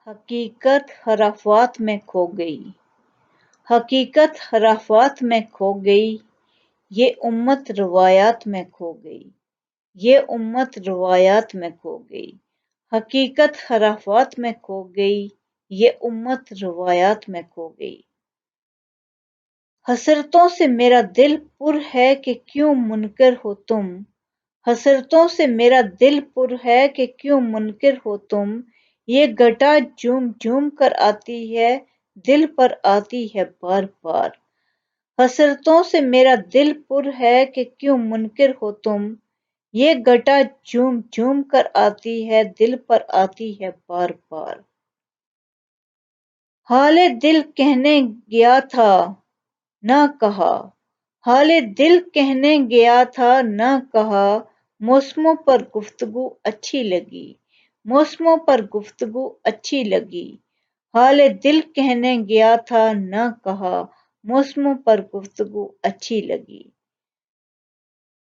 حقیقت خرافات میں کھو گئی، حقیقت خرافات میں کھو گئی، یہ امت روایات میں کھو گئی، یہ امت روایات میں کھو گئی، حقیقت خرافات میں کھو گئی، یہ امت روایات میں کھو گئی۔ حسرتوں سے میرا دل پر ہے کہ کیوں منکر ہو تم، حسرتوں سے میرا دل پر ہے کہ کیوں منکر ہو تم، یہ گھٹا جھوم جھوم کر آتی ہے دل پر آتی ہے بار بار۔ حسرتوں سے میرا دل پر ہے کہ کیوں منکر ہو تم، یہ گھٹا جھوم جھوم کر آتی ہے دل پر آتی ہے بار بار۔ حال دل کہنے گیا تھا نہ کہا، حال دل کہنے گیا تھا نہ کہا، موسموں پر گفتگو اچھی لگی، موسموں پر گفتگو اچھی لگی، حال دل کہنے گیا تھا نہ کہا، موسموں پر گفتگو اچھی لگی۔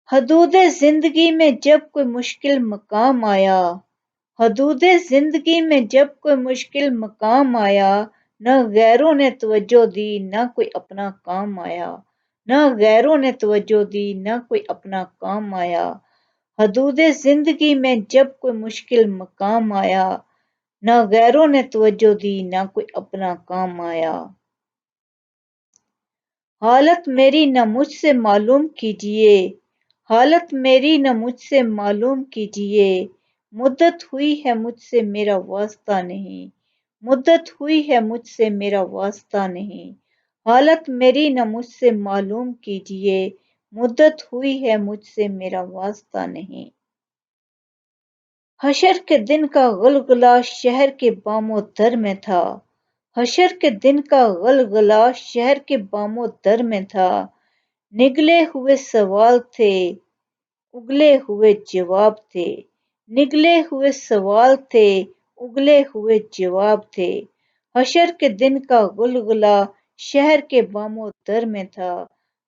حدود زندگی میں جب کوئی مشکل مقام آیا، حدود زندگی میں جب کوئی مشکل مقام آیا، نہ غیروں نے توجہ دی نہ کوئی اپنا کام آیا، نہ غیروں نے توجہ دی نہ کوئی اپنا کام آیا۔ حدود زندگی میں جب کوئی مشکل مقام آیا، نہ غیروں نے توجہ دی نہ کوئی اپنا کام آیا۔ حالت میری نہ مجھ سے معلوم کیجیے، حالت میری نہ مجھ سے معلوم کیجیے، مدت ہوئی ہے مجھ سے میرا واسطہ نہیں، مدت ہوئی ہے مجھ سے میرا واسطہ نہیں، حالت میری نہ مجھ سے معلوم کیجیے، مدت ہوئی ہے مجھ سے میرا واسطہ نہیں۔ حشر کے دن کا غلغلہ شہر کے بام و در میں تھا، حشر کے دن کا غلغلہ شہر کے بام و در میں تھا، نگلے ہوئے سوال تھے اگلے ہوئے جواب تھے، نگلے ہوئے سوال تھے اگلے ہوئے جواب تھے، حشر کے دن کا غلغلہ شہر کے بام و در میں تھا،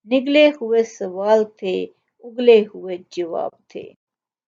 نگلے ہوئے سوال تھے اگلے ہوئے جواب تھے۔